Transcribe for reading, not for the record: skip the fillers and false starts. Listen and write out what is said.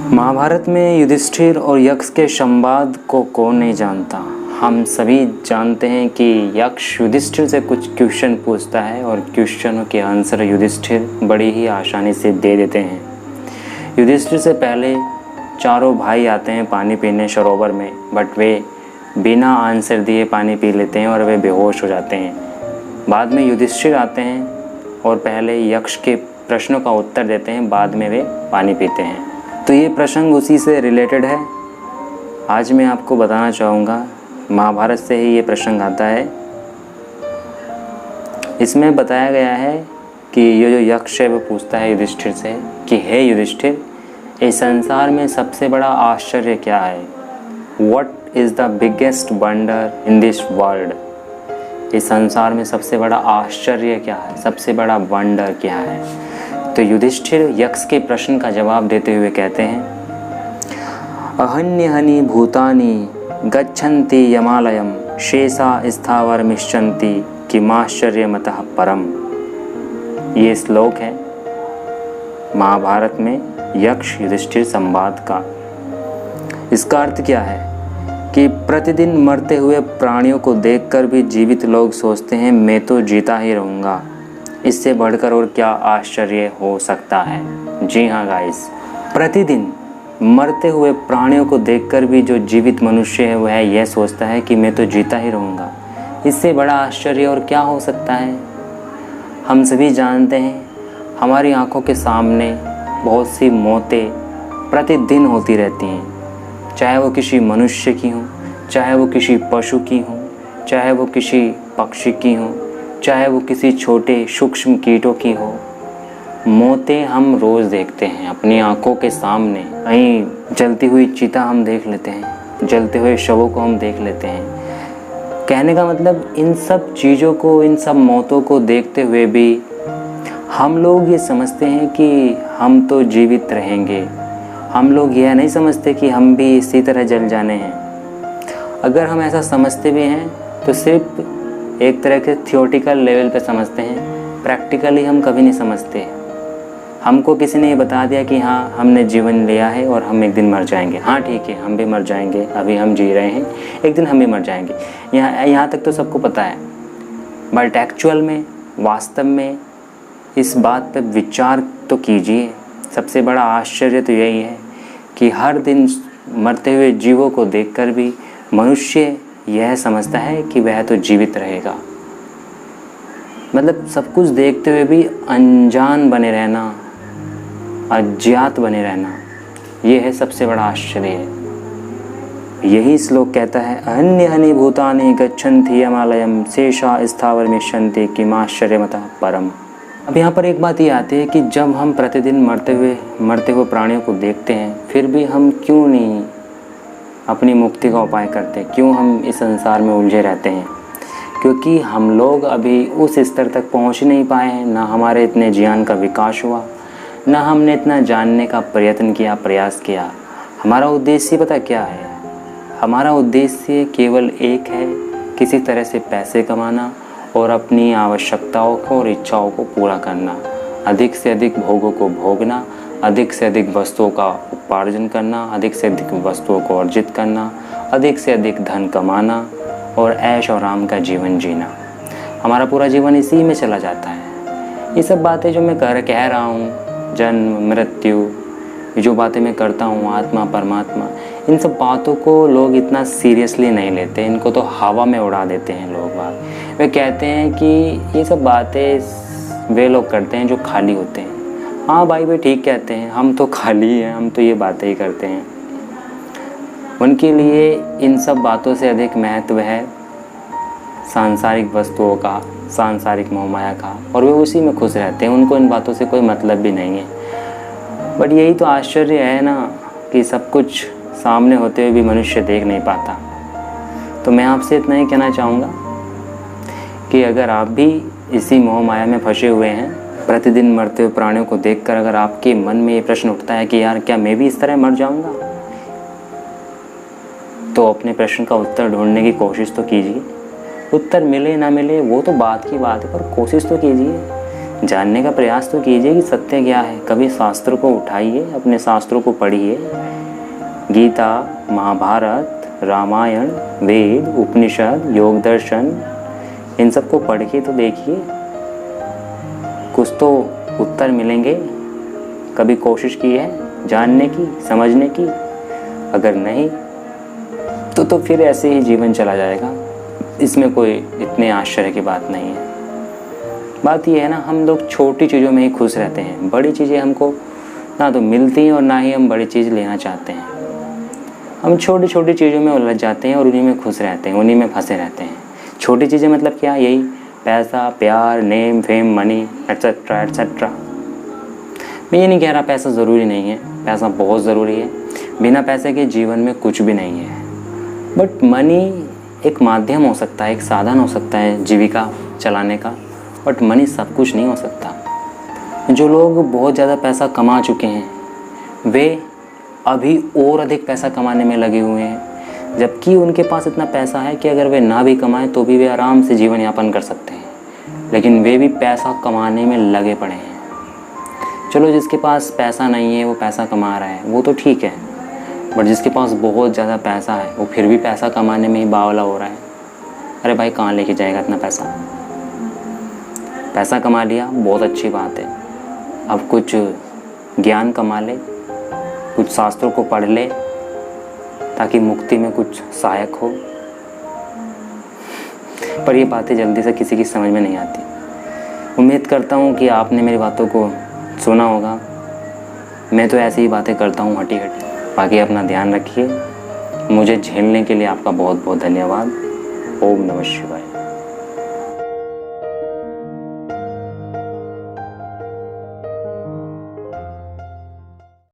महाभारत में युधिष्ठिर और यक्ष के संवाद को कौन नहीं जानता। हम सभी जानते हैं कि यक्ष युधिष्ठिर से कुछ क्वेश्चन पूछता है और क्वेश्चनों के आंसर युधिष्ठिर बड़ी ही आसानी से दे देते हैं। युधिष्ठिर से पहले चारों भाई आते हैं पानी पीने सरोवर में, बट वे बिना आंसर दिए पानी पी लेते हैं और वे बेहोश हो जाते हैं। बाद में युधिष्ठिर आते हैं और पहले यक्ष के प्रश्नों का उत्तर देते हैं, बाद में वे पानी पीते हैं। तो ये प्रसंग उसी से रिलेटेड है। आज मैं आपको बताना चाहूँगा, महाभारत से ही ये प्रसंग आता है। इसमें बताया गया है कि ये जो यक्ष है वो पूछता है युधिष्ठिर से कि हे युधिष्ठिर, इस संसार में सबसे बड़ा आश्चर्य क्या है? What is the biggest wonder in this world? इस संसार में सबसे बड़ा आश्चर्य क्या है, सबसे बड़ा वंडर क्या है? तो युधिष्ठिर यक्ष के प्रश्न का जवाब देते हुए कहते हैं, अहन्यहनि भूतानि गच्छन्ति यमालयम शेषा स्थावरमिष्यन्ति किमाश्चर्यमतः परम। ये श्लोक है महाभारत में यक्ष युधिष्ठिर संवाद का। इसका अर्थ क्या है कि प्रतिदिन मरते हुए प्राणियों को देखकर भी जीवित लोग सोचते हैं मैं तो जीता ही रहूँगा। इससे बढ़कर और क्या आश्चर्य हो सकता है? जी हाँ गाइस, प्रतिदिन मरते हुए प्राणियों को देखकर भी जो जीवित मनुष्य है वह यह सोचता है कि मैं तो जीता ही रहूँगा। इससे बड़ा आश्चर्य और क्या हो सकता है? हम सभी जानते हैं हमारी आंखों के सामने बहुत सी मौतें प्रतिदिन होती रहती हैं, चाहे वो किसी मनुष्य की हो, चाहे वो किसी पशु की हो, चाहे वो किसी पक्षी की हो, चाहे वो किसी छोटे सूक्ष्म कीटों की हो। मौतें हम रोज़ देखते हैं अपनी आंखों के सामने। कहीं जलती हुई चिता हम देख लेते हैं, जलते हुए शवों को हम देख लेते हैं। कहने का मतलब इन सब चीज़ों को, इन सब मौतों को देखते हुए भी हम लोग ये समझते हैं कि हम तो जीवित रहेंगे। हम लोग यह नहीं समझते कि हम भी इसी तरह जल जाने हैं। अगर हम ऐसा समझते भी हैं तो सिर्फ एक तरह के थियोटिकल लेवल पे समझते हैं, प्रैक्टिकली हम कभी नहीं समझते। हमको किसी ने ये बता दिया कि हाँ हमने जीवन लिया है और हम एक दिन मर जाएंगे। हाँ ठीक है, हम भी मर जाएंगे, अभी हम जी रहे हैं, एक दिन हम भी मर जाएंगे। यहाँ तक तो सबको पता है, बट एक्चुअल में, वास्तव में इस बात पर विचार तो कीजिए। सबसे बड़ा आश्चर्य तो यही है कि हर दिन मरते हुए जीवों को देखकर भी मनुष्य यह समझता है कि वह तो जीवित रहेगा। मतलब सब कुछ देखते हुए भी अनजान बने रहना, अज्ञात बने रहना, यह है सबसे बड़ा आश्चर्य। यही श्लोक कहता है, अहन्यहनि भूतानि गच्छन्ति यमालयम शेषा स्थावरमिष्यन्ति किमाश्चर्यमतः परम। अब यहाँ पर एक बात ये आती है कि जब हम प्रतिदिन मरते हुए प्राणियों को देखते हैं, फिर भी हम क्यों नहीं अपनी मुक्ति का उपाय करते? क्यों हम इस संसार में उलझे रहते हैं? क्योंकि हम लोग अभी उस स्तर तक पहुंच नहीं पाए हैं। ना हमारे इतने ज्ञान का विकास हुआ, ना हमने इतना जानने का प्रयत्न किया, प्रयास किया। हमारा उद्देश्य पता क्या है? हमारा उद्देश्य केवल एक है, किसी तरह से पैसे कमाना और अपनी आवश्यकताओं को और इच्छाओं को पूरा करना, अधिक से अधिक भोगों को भोगना, अधिक से अधिक वस्तुओं का उपार्जन करना, अधिक से अधिक वस्तुओं को अर्जित करना, अधिक से अधिक धन कमाना और ऐश और आराम का जीवन जीना। हमारा पूरा जीवन इसी में चला जाता है। ये सब बातें जो मैं कह रहा हूँ, जन्म मृत्यु, ये जो बातें मैं करता हूँ, आत्मा परमात्मा, इन सब बातों को लोग इतना सीरियसली नहीं लेते। इनको तो हवा में उड़ा देते हैं लोग बात। वे कहते हैं कि ये सब बातें वे लोग करते हैं जो खाली होते हैं। हाँ भाई, वे ठीक कहते हैं, हम तो खाली हैं, हम तो ये बातें ही करते हैं। उनके लिए इन सब बातों से अधिक महत्व है सांसारिक वस्तुओं का, सांसारिक मोहमाया का, और वे उसी में खुश रहते हैं। उनको इन बातों से कोई मतलब भी नहीं है। बट यही तो आश्चर्य है ना कि सब कुछ सामने होते हुए भी मनुष्य देख नहीं पाता। तो मैं आपसे इतना ही कहना चाहूँगा कि अगर आप भी इसी मोह माया में फंसे हुए हैं, प्रतिदिन मरते हुए प्राणियों को देखकर अगर आपके मन में ये प्रश्न उठता है कि यार क्या मैं भी इस तरह मर जाऊंगा, तो अपने प्रश्न का उत्तर ढूंढने की कोशिश तो कीजिए। उत्तर मिले ना मिले वो तो बात की बात है, पर कोशिश तो कीजिए। जानने का प्रयास तो कीजिए कि सत्य क्या है। कभी शास्त्रों को उठाइए, अपने शास्त्रों को पढ़िए, गीता, महाभारत, रामायण, वेद, उपनिषद, योग दर्शन, इन सबको पढ़ के तो देखिए, कुछ तो उत्तर मिलेंगे। कभी कोशिश की है जानने की, समझने की? अगर नहीं तो फिर ऐसे ही जीवन चला जाएगा। इसमें कोई इतने आश्चर्य की बात नहीं है। बात यह है ना, हम लोग छोटी चीज़ों में ही खुश रहते हैं। बड़ी चीज़ें हमको ना तो मिलती हैं और ना ही हम बड़ी चीज़ लेना चाहते हैं। हम छोटी छोटी चीज़ों में उलझ जाते हैं और उन्हीं में खुश रहते हैं, उन्हीं में फंसे रहते हैं। छोटी चीज़ें मतलब क्या? यही पैसा, प्यार, name, fame, money, etcetera etcetera. मैं ये नहीं कह रहा पैसा ज़रूरी नहीं है, पैसा बहुत ज़रूरी है। बिना पैसे के जीवन में कुछ भी नहीं है। बट मनी एक माध्यम हो सकता है, एक साधन हो सकता है जीविका चलाने का। बट मनी सब कुछ नहीं हो सकता। जो लोग बहुत ज़्यादा पैसा कमा चुके हैं वे अभी और अधिक पैसा कमाने में लगे हुए हैं, जबकि उनके पास इतना पैसा है कि अगर वे ना भी कमाएं तो भी वे आराम से जीवन यापन कर सकते हैं। लेकिन वे भी पैसा कमाने में लगे पड़े हैं। चलो, जिसके पास पैसा नहीं है वो पैसा कमा रहा है, वो तो ठीक है। बट जिसके पास बहुत ज़्यादा पैसा है वो फिर भी पैसा कमाने में ही बावला हो रहा है। अरे भाई, कहाँ लेके जाएगा इतना पैसा? पैसा कमा लिया, बहुत अच्छी बात है। अब कुछ ज्ञान कमा ले, कुछ शास्त्रों को पढ़ ले, ताकि मुक्ति में कुछ सहायक हो। पर ये बातें जल्दी से किसी की समझ में नहीं आती। उम्मीद करता हूँ कि आपने मेरी बातों को सुना होगा। मैं तो ऐसी ही बातें करता हूँ हटी हटी। बाकी अपना ध्यान रखिए। मुझे झेलने के लिए आपका बहुत बहुत धन्यवाद। ओम नमः शिवाय।